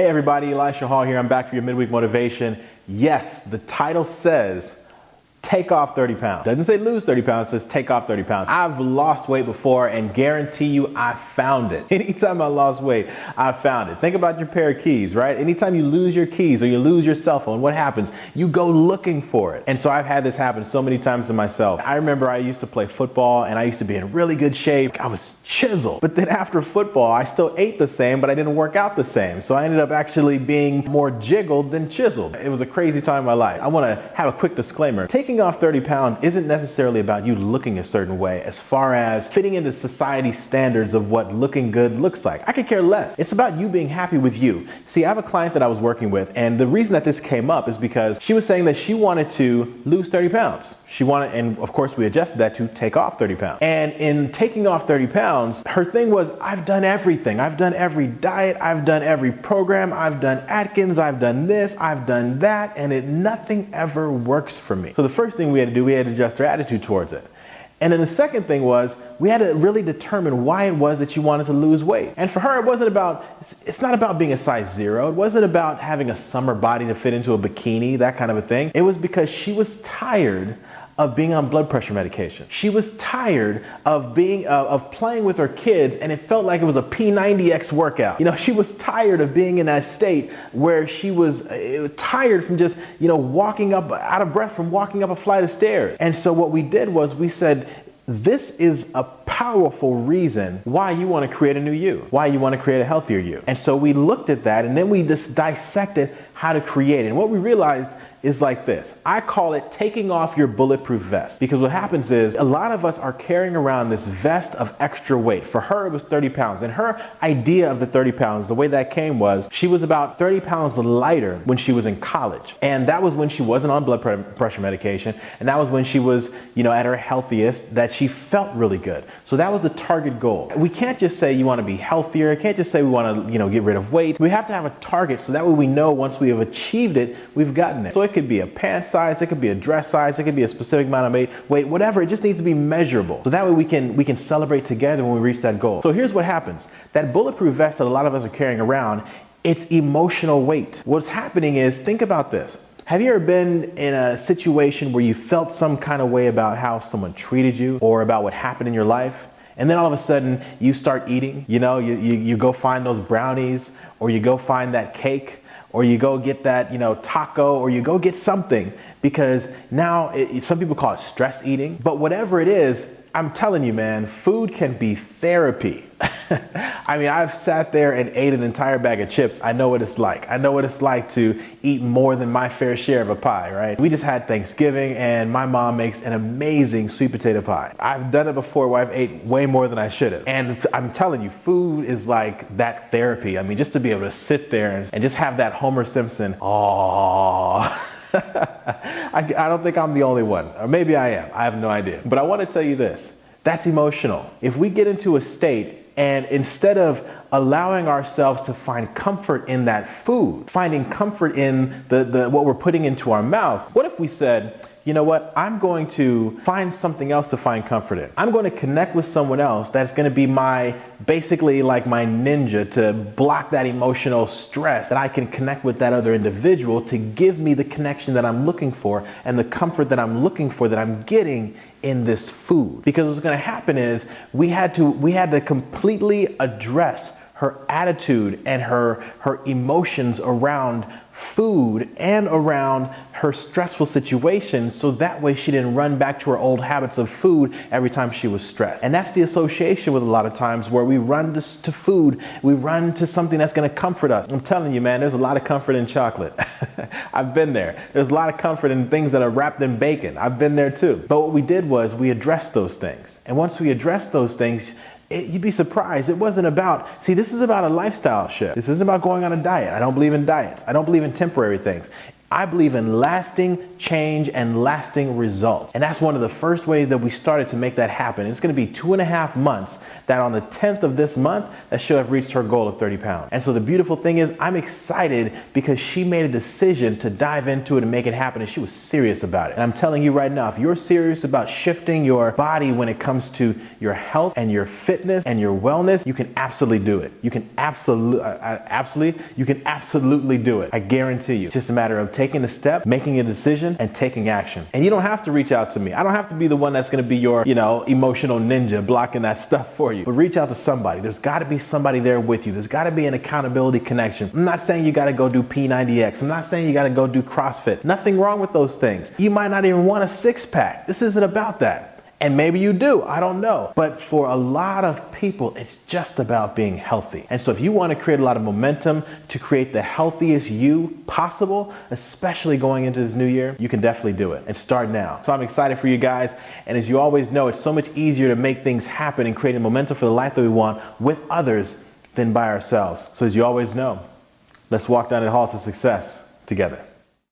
Hey everybody, Elisha Hall here. I'm back for your midweek motivation. Yes, the title says take off 30 pounds. Doesn't say lose 30 pounds, it says take off 30 pounds. I've lost weight before and guarantee you I found it. Anytime I lost weight, I found it. Think about your pair of keys, right? Anytime you lose your keys or you lose your cell phone, what happens? You go looking for it. And so I've had this happen so many times to myself. I remember I used to play football and I used to be in really good shape. I was chiseled. But then after football, I still ate the same, but I didn't work out the same. So I ended up actually being more jiggled than chiseled. It was a crazy time in my life. I want to have a quick disclaimer. Taking off 30 pounds isn't necessarily about you looking a certain way as far as fitting into society's standards of what looking good looks like. I could care less. It's about you being happy with you. See, I have a client that I was working with, and the reason that this came up is because she was saying that she wanted to lose 30 pounds. She wanted, and of course we adjusted that to take off 30 pounds. And in taking off 30 pounds, her thing was, I've done everything. I've done every diet. I've done every program. I've done Atkins. I've done this. I've done that. And nothing ever works for me. So the first thing we had to do, we had to adjust her attitude towards it. And then the second thing was, we had to really determine why it was that you wanted to lose weight. And for her, it wasn't about, it's not about being a size 0. It wasn't about having a summer body to fit into a bikini, that kind of a thing. It was because she was tired of being on blood pressure medication. She was tired of playing with her kids, and it felt like it was a P90X workout. You know, she was tired of being in that state where she was tired from just, walking up, out of breath from walking up a flight of stairs. And so what we did was we said, this is a powerful reason why you want to create a new you, why you want to create a healthier you. And so we looked at that, and then we just dissected how to create it. And what we realized is like this. I call it taking off your bulletproof vest, because what happens is a lot of us are carrying around this vest of extra weight. For her, it was 30 pounds. And her idea of the 30 pounds, the way that came was she was about 30 pounds lighter when she was in college. And that was when she wasn't on blood pressure medication. And that was when she was, at her healthiest, that she felt really good. So that was the target goal. We can't just say you want to be healthier. I can't just say we want to, get rid of weight. We have to have a target so that way we know once we have achieved it, we've gotten it. So it could be a pant size, it could be a dress size, it could be a specific amount of weight, whatever. It just needs to be measurable. So that way we can celebrate together when we reach that goal. So here's what happens. That bulletproof vest that a lot of us are carrying around, it's emotional weight. What's happening is, think about this. Have you ever been in a situation where you felt some kind of way about how someone treated you or about what happened in your life? And then all of a sudden you start eating, you go find those brownies, or you go find that cake, or you go get that, taco, or you go get something, because now some people call it stress eating. But whatever it is, I'm telling you, man, food can be therapy. I mean, I've sat there and ate an entire bag of chips. I know what it's like. I know what it's like to eat more than my fair share of a pie, right? We just had Thanksgiving, and my mom makes an amazing sweet potato pie. I've done it before where I've ate way more than I should have. And I'm telling you, food is like that therapy. I mean, just to be able to sit there and just have that Homer Simpson, aww. I don't think I'm the only one, or maybe I am. I have no idea. But I want to tell you this. That's emotional. If we get into a state and instead of allowing ourselves to find comfort in that food, finding comfort in what we're putting into our mouth, what if we said, you know what, I'm going to find something else to find comfort in. I'm going to connect with someone else that's going to be basically like my ninja to block that emotional stress, that I can connect with that other individual to give me the connection that I'm looking for and the comfort that I'm looking for that I'm getting in this food. Because what's going to happen is we had to completely address her attitude and her emotions around food and around her stressful situations, so that way she didn't run back to her old habits of food every time she was stressed. And that's the association with a lot of times where we run to food, we run to something that's going to comfort us. I'm telling you, man, there's a lot of comfort in chocolate. I've been there. There's a lot of comfort in things that are wrapped in bacon. I've been there too. But what we did was we addressed those things. And once we addressed those things, you'd be surprised. It wasn't about, this is about a lifestyle shift. This isn't about going on a diet. I don't believe in diets. I don't believe in temporary things. I believe in lasting change and lasting results. And that's one of the first ways that we started to make that happen. It's going to be 2.5 months that on the 10th of this month that she'll have reached her goal of 30 pounds. And so the beautiful thing is I'm excited because she made a decision to dive into it and make it happen, and she was serious about it. And I'm telling you right now, if you're serious about shifting your body when it comes to your health and your fitness and your wellness, you can absolutely do it. You can absolutely do it. I guarantee you. It's just a matter of taking a step, making a decision, and taking action. And you don't have to reach out to me. I don't have to be the one that's going to be your, emotional ninja blocking that stuff for you. But reach out to somebody. There's got to be somebody there with you. There's got to be an accountability connection. I'm not saying you got to go do P90X. I'm not saying you got to go do CrossFit. Nothing wrong with those things. You might not even want a six-pack. This isn't about that. And maybe you do, I don't know. But for a lot of people, it's just about being healthy. And so if you want to create a lot of momentum to create the healthiest you possible, especially going into this new year, you can definitely do it and start now. So I'm excited for you guys. And as you always know, it's so much easier to make things happen and create a momentum for the life that we want with others than by ourselves. So as you always know, let's walk down the hall to success together.